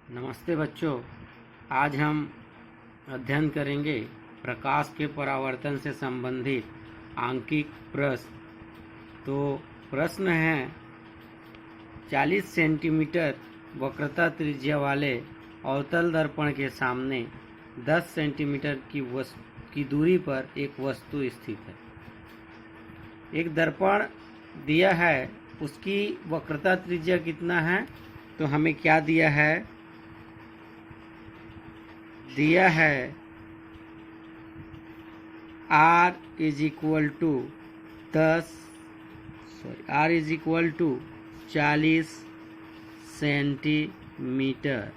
नमस्ते बच्चों। आज हम अध्ययन करेंगे प्रकाश के परावर्तन से संबंधित आंकिक प्रश्न। तो प्रश्न है 40 सेंटीमीटर वक्रता त्रिज्या वाले अवतल दर्पण के सामने 10 सेंटीमीटर की दूरी पर एक वस्तु स्थित है। एक दर्पण दिया है, उसकी वक्रता त्रिज्या कितना है? तो हमें क्या दिया है R is equal to 40 centimetre.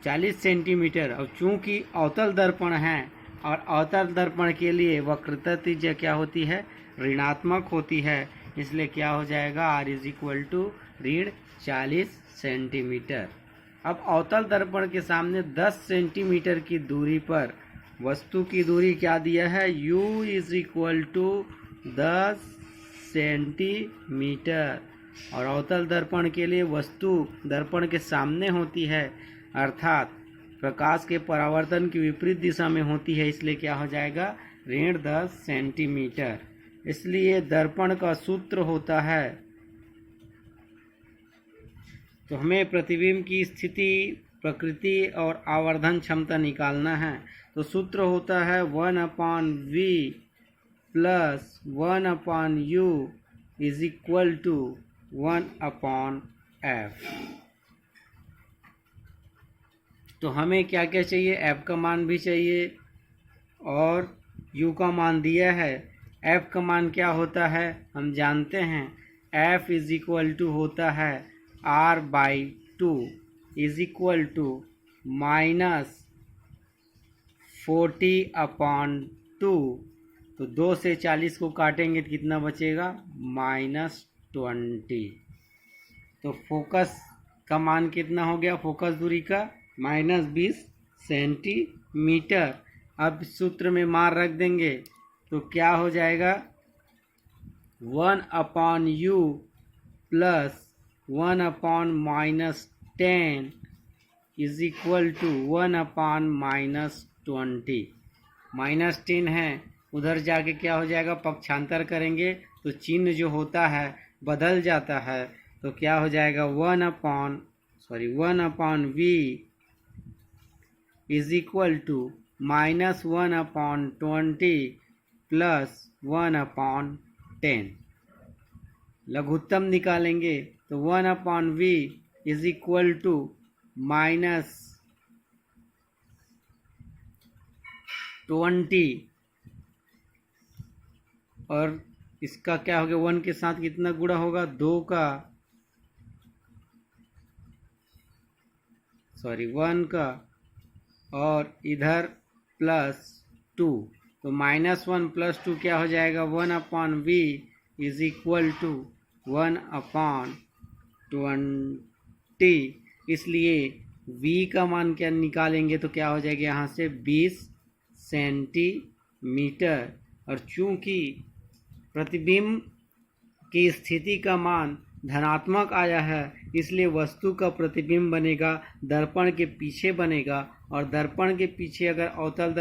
40 centimetre. और चूंकि अवतल दर्पण है और अवतल दर्पण के लिए वक्रता त्रिज्या क्या होती है? ऋणात्मक होती है। इसलिए क्या हो जाएगा? R इज इक्वल टू ऋण 40 सेंटीमीटर। अब अवतल दर्पण के सामने 10 सेंटीमीटर की दूरी पर वस्तु की दूरी क्या दिया है? U is equal to 10 centimetre. और अवतल दर्पण के लिए वस्तु दर्पण के सामने होती है, अर्थात प्रकाश के परावर्तन की विपरीत दिशा में होती है। इसलिए क्या हो जाएगा? ऋण 10 सेंटीमीटर। इसलिए दर्पण का सूत्र होता है, तो हमें प्रतिबिंब की स्थिति, प्रकृति और आवर्धन क्षमता निकालना है। तो सूत्र होता है 1/v plus 1/u is equal to 1/f। तो हमें क्या क्या चाहिए? f का मान भी चाहिए और u का मान दिया है। f का मान क्या होता है हम जानते हैं। f इज इक्वल टू होता है R/2 इज इक्वल टू -40/2। तो 2 से 40 को काटेंगे तो कितना बचेगा? -20। तो फोकस का मान कितना हो गया? फोकस दूरी का -20 सेंटीमीटर। अब सूत्र में मान रख देंगे तो क्या हो जाएगा? 1/u plus 1/-10 is equal to 1/-20। -10 है, उधर जाके क्या हो जाएगा? पक्षांतर करेंगे तो चिन्ह जो होता है बदल जाता है। तो क्या हो जाएगा? 1/v is equal to -1/20 plus 1/10। लघुत्तम निकालेंगे तो 1/v इज इक्वल टू -20 और इसका क्या हो गया? 1 के साथ कितना गुणा होगा? 1 का और इधर +2। तो -1 + 2 क्या हो जाएगा? 1/v is equal to 1/20। इसलिए v का मान क्या निकालेंगे तो क्या हो जाएगा? यहाँ से 20 सेंटीमीटर। और चूंकि प्रतिबिंब की स्थिति का मान धनात्मक आया है, इसलिए वस्तु का प्रतिबिंब बनेगा दर्पण के पीछे बनेगा। और दर्पण के पीछे अगर अवतल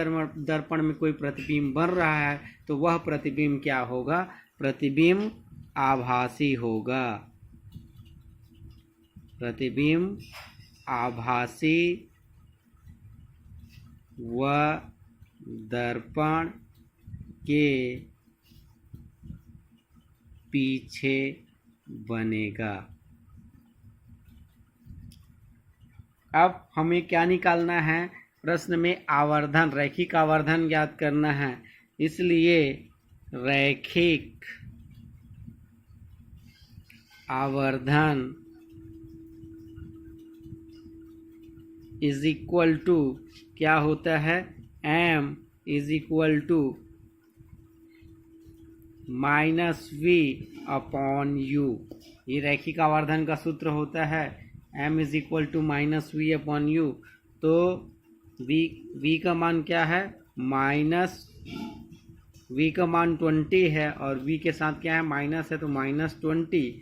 दर्पण में कोई प्रतिबिंब बन रहा है तो वह प्रतिबिंब क्या होगा? प्रतिबिंब आभासी होगा। प्रतिबिंब आभासी व दर्पण के पीछे बनेगा। अब हमें क्या निकालना है? प्रश्न में आवर्धन, रैखिक आवर्धन ज्ञात करना है। इसलिए रैखिक आवर्धन इज इक्वल टू क्या होता है? m is equal to -v/u। ये रैखिक आवर्धन का सूत्र होता है। m is equal to -v/u। तो v का मान क्या है? v का मान 20 है और v के साथ क्या है? माइनस है, तो -20।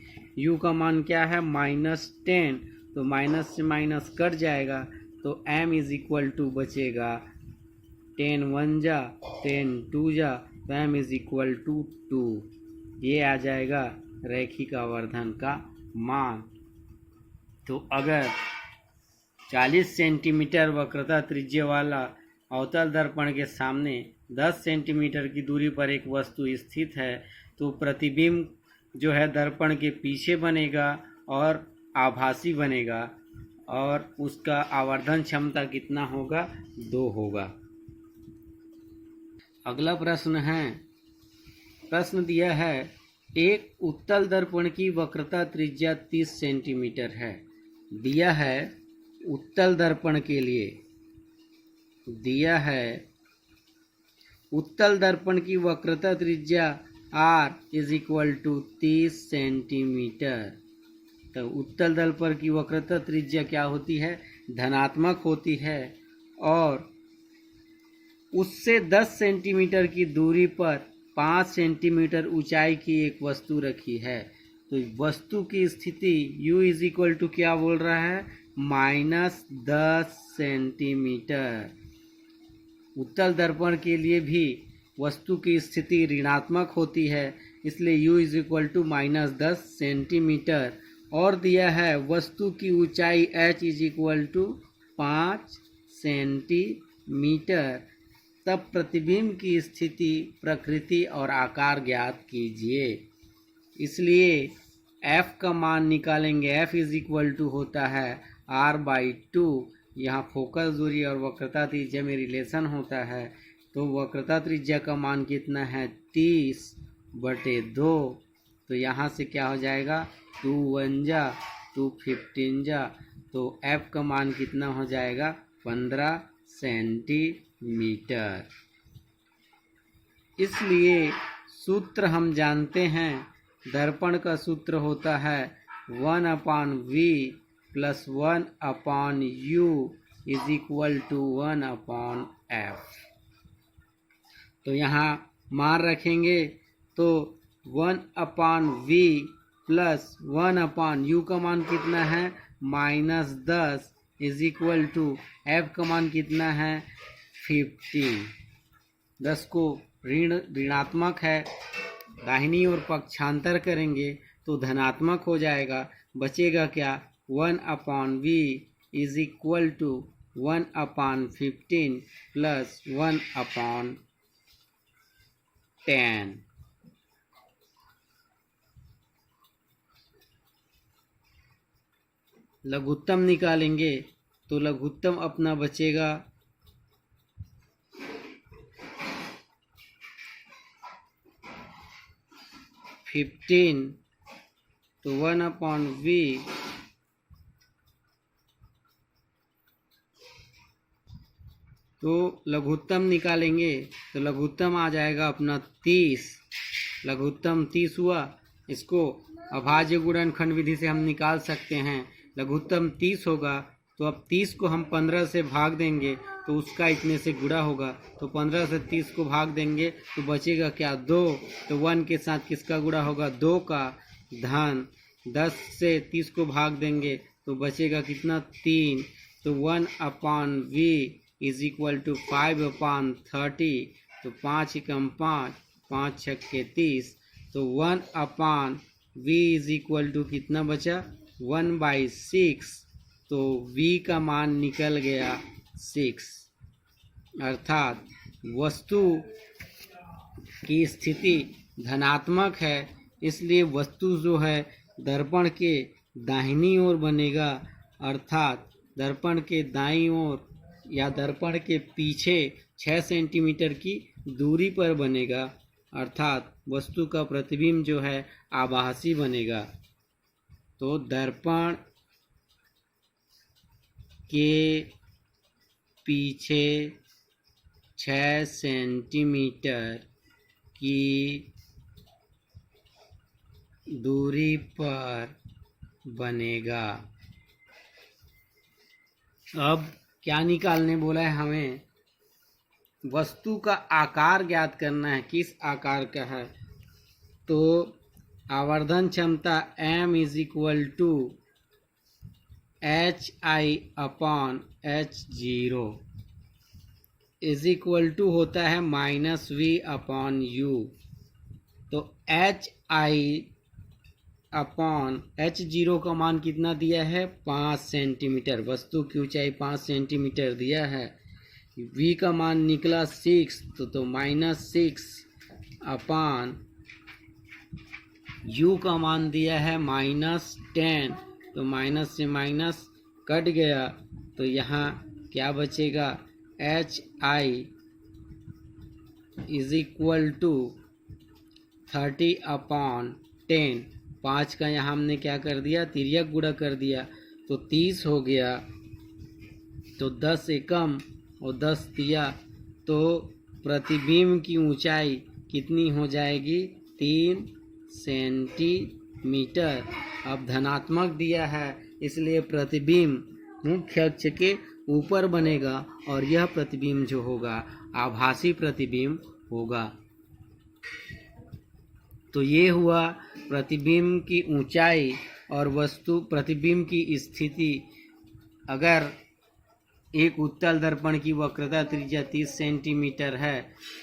u का मान क्या है? -10। तो माइनस से माइनस कट जाएगा, तो m इज इक्वल टू बचेगा 10 1 जा 10 2 जा, तो m इज इक्वल टू 2। ये आ जाएगा रैखिक आवर्धन का मान। तो अगर 40 सेंटीमीटर वक्रता त्रिज्या वाला अवतल दर्पण के सामने 10 सेंटीमीटर की दूरी पर एक वस्तु स्थित है, तो प्रतिबिंब जो है दर्पण के पीछे बनेगा और आभासी बनेगा, और उसका आवर्धन क्षमता कितना होगा? 2 होगा। अगला प्रश्न है, प्रश्न दिया है एक उत्तल दर्पण की वक्रता त्रिज्या 30 सेंटीमीटर है। दिया है उत्तल दर्पण के लिए, दिया है उत्तल दर्पण की वक्रता त्रिज्या r is equal to 30 centimetre. तो उत्तल दर्पण की वक्रता त्रिज्या क्या होती है? धनात्मक होती है, और उससे 10 सेंटीमीटर की दूरी पर 5 सेंटीमीटर ऊंचाई की एक वस्तु रखी है। तो वस्तु की स्थिति u इज इक्वल टू क्या बोल रहा है? -10 सेंटीमीटर। उत्तल दर्पण के लिए भी वस्तु की स्थिति ऋणात्मक होती है, इसलिए u is equal to -10 centimetre. और दिया है वस्तु की ऊंचाई h is equal to 5 centimetre. तब प्रतिबिंब की स्थिति, प्रकृति और आकार ज्ञात कीजिए। इसलिए f का मान निकालेंगे। f इज इक्वल टू होता है r/2। यहाँ फोकस दूरी और वक्रता त्रिज्या में रिलेशन होता है, तो वक्रता त्रिज्या का मान कितना है? 30/2। तो यहाँ से क्या हो जाएगा? 2 1 जा 2 15 जा, तो f का मान कितना हो जाएगा? 15 सेंटीमीटर। इसलिए सूत्र हम जानते हैं, दर्पण का सूत्र होता है 1/v + 1/u is equal to 1/f। तो यहाँ मान रखेंगे, तो 1/v + 1/u का मान कितना है? -10 इज इक्वल टू f का मान कितना है? 50। 10 को ऋणात्मक है, दाहिनी ओर पक्षांतर करेंगे तो धनात्मक हो जाएगा। बचेगा क्या? 1/v is equal to 1/15 + 1/10। लघुत्तम निकालेंगे तो लघुत्तम अपना बचेगा 15, तो 1/v तो लघुत्तम निकालेंगे तो लघुत्तम आ जाएगा अपना 30। लघुत्तम 30 हुआ। इसको अभाज्य गुणनखंड विधि से हम निकाल सकते हैं। लघुत्तम 30 होगा, तो अब 30 को हम 15 से भाग देंगे तो उसका इतने से गुणा होगा, तो 15 से 30 को भाग देंगे तो बचेगा क्या? 2। तो 1 के साथ किसका गुणा होगा? 2 का धन। 10 से 30 को भाग देंगे तो बचेगा कितना? 3। तो 1/v इज इक्वल टू 5/30। तो 5 एकम 5, 5 छक्के 30। तो 1/v इज इक्वल टू कितना बचा? 1/6। तो v का मान निकल गया 6। अर्थात वस्तु की स्थिति धनात्मक है, इसलिए वस्तु जो है दर्पण के दाहिनी ओर बनेगा, अर्थात दर्पण के दाईं ओर या दर्पण के पीछे 6 सेंटीमीटर की दूरी पर बनेगा, अर्थात वस्तु का प्रतिबिंब जो है आभासी बनेगा। तो दर्पण के पीछे 6 सेंटीमीटर की दूरी पर बनेगा। अब क्या निकालने बोला है हमें? वस्तु का आकार ज्ञात करना है, किस आकार का है। तो आवर्धन क्षमता m is equal to H I upon H0 is equal to होता है माइनस वी अपॉन यू। तो एच आई अपॉन H0 का मान कितना दिया है 5 सेंटीमीटर, वस्तु की ऊंचाई 5 सेंटीमीटर दिया है। v का मान निकला 6 तो -6 अपॉन u का मान दिया है -10 तो माइनस से माइनस कट गया तो यहाँ क्या बचेगा H I is equal to 30 upon 10। 5 का यहाँ हमने क्या कर दिया तिर्यक गुणा कर दिया तो 30 हो गया। तो 10 एकम और 10 दिया तो प्रतिबिंब की ऊंचाई कितनी हो जाएगी 3 सेंटीमीटर। अब धनात्मक दिया है इसलिए प्रतिबिंब मुख्य अक्ष के ऊपर बनेगा और यह प्रतिबिंब जो होगा आभासी प्रतिबिंब होगा। तो ये हुआ प्रतिबिंब की ऊंचाई और वस्तु प्रतिबिंब की स्थिति। अगर एक उत्तल दर्पण की वक्रता त्रिज्या 30 सेंटीमीटर है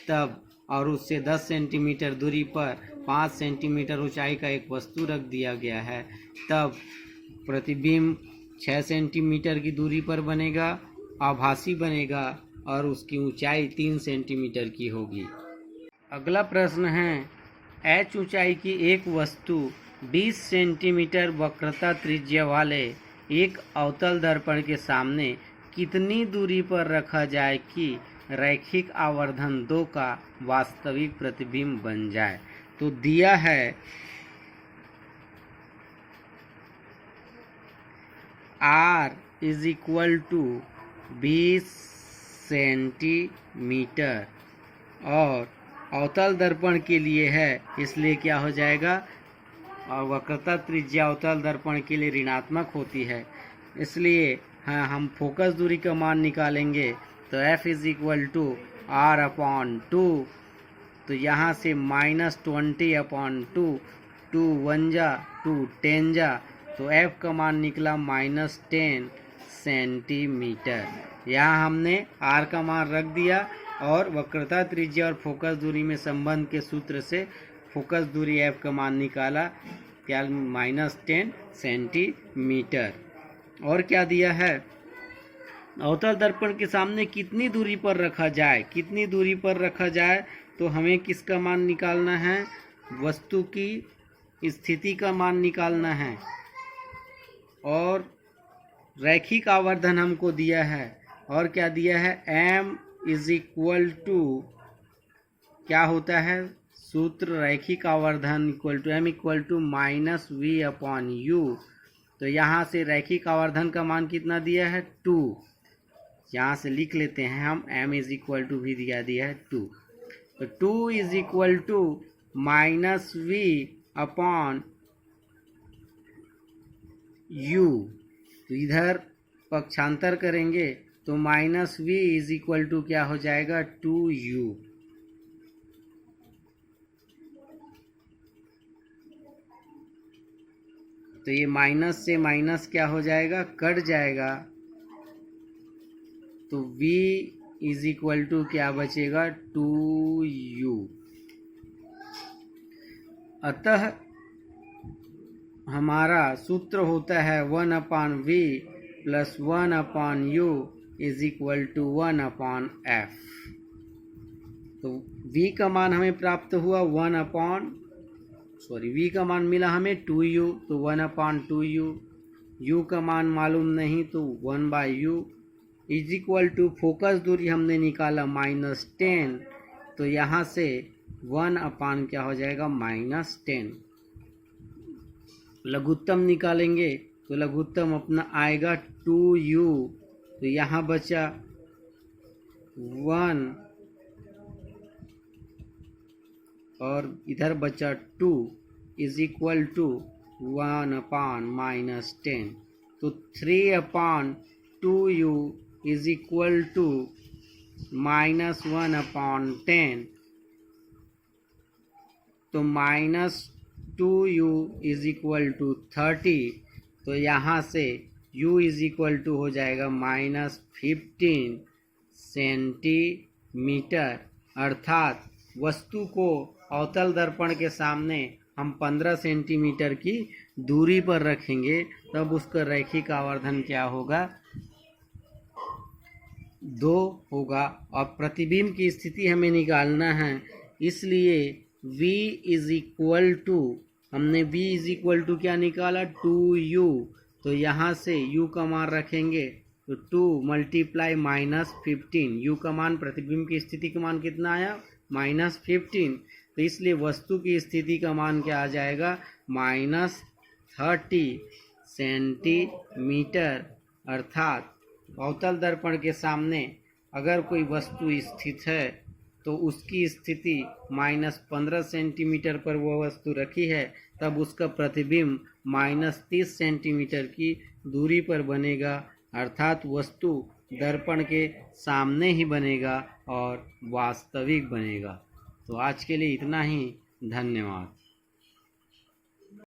तब और उससे 10 सेंटीमीटर दूरी पर 5 सेंटीमीटर ऊंचाई का एक वस्तु रख दिया गया है तब प्रतिबिंब 6 सेंटीमीटर की दूरी पर बनेगा, आभासी बनेगा और उसकी ऊंचाई 3 सेंटीमीटर की होगी। अगला प्रश्न है h ऊंचाई की एक वस्तु 20 सेंटीमीटर वक्रता त्रिज्या वाले एक अवतल दर्पण के सामने कितनी दूरी पर रखा जाए कि रैखिक आवर्धन 2 का वास्तविक प्रतिबिंब बन जाए। तो दिया है R is equal to 20 centimetre और अवतल दर्पण के लिए है इसलिए क्या हो जाएगा और वक्रता त्रिज्या अवतल दर्पण के लिए ऋणात्मक होती है इसलिए हाँ हम फोकस दूरी का मान निकालेंगे तो F is equal to R upon 2। तो यहाँ से -20 अपॉन 2 2 1 जा 2 10 जा तो F का मान निकला -10 सेंटीमीटर। यहाँ हमने R का मान रख दिया और वक्रता त्रिज्या और फोकस दूरी में संबंध के सूत्र से फोकस दूरी F का मान निकाला क्या -10 सेंटीमीटर। और क्या दिया है अवतल दर्पण के सामने कितनी दूरी पर रखा जाए, कितनी दूरी पर रखा जाए तो हमें किसका मान निकालना है वस्तु की स्थिति का मान निकालना है और रैखिक आवर्धन हमको दिया है। और क्या दिया है m इज इक्वल टू क्या होता है सूत्र रैखिक आवर्धन equal to m equal to -v upon u। तो यहाँ से रैखिक आवर्धन का मान कितना दिया है 2। यहाँ से लिख लेते हैं हम m इज इक्वल टू भी दिया है 2। तो 2 is equal to -v upon u। तो इधर पक्षांतर करेंगे तो -v इज इक्वल टू क्या हो जाएगा 2u। तो ये माइनस से माइनस क्या हो जाएगा कट जाएगा तो v इज इक्वल टू क्या बचेगा 2u। अतः हमारा सूत्र होता है 1/v plus 1/u is equal to 1/f। तो v का मान हमें प्राप्त हुआ v का मान मिला हमें 2u तो 1/2u। u का मान मालूम नहीं तो 1/u is equal to focus दूरी हमने निकाला -10 तो यहाँ से 1/ क्या हो जाएगा -10। लघुत्तम निकालेंगे तो लघुत्तम अपना आएगा 2u। तो यहाँ बचा 1 और इधर बचा 2 इज इक्वल टू 1/-10। तो 3/2u इज इक्वल टू -1/10। तो -2u इज इक्वल टू 30। तो यहाँ से u इज इक्वल टू हो जाएगा -15 सेंटीमीटर, अर्थात वस्तु को अवतल दर्पण के सामने हम 15 सेंटीमीटर की दूरी पर रखेंगे, तब उसका रैखिक आवर्धन क्या होगा, 2 होगा। और प्रतिबिंब की स्थिति हमें निकालना है, इसलिए v इज इक्वल टू, हमने v इज इक्वल टू क्या निकाला, 2u, तो यहाँ से u का मान रखेंगे तो 2 मल्टीप्लाई -15, u का मान, प्रतिबिंब की स्थिति का मान कितना आया, -15, तो इसलिए वस्तु की स्थिति का मान क्या आ जाएगा, -30 सेंटीमीटर, अर्थात अवतल दर्पण के सामने अगर कोई वस्तु स्थित है तो उसकी स्थिति -15 सेंटीमीटर पर वह वस्तु रखी है, तब उसका प्रतिबिंब -30 सेंटीमीटर की दूरी पर बनेगा, अर्थात वस्तु दर्पण के सामने ही बनेगा और वास्तविक बनेगा। तो आज के लिए इतना ही, धन्यवाद।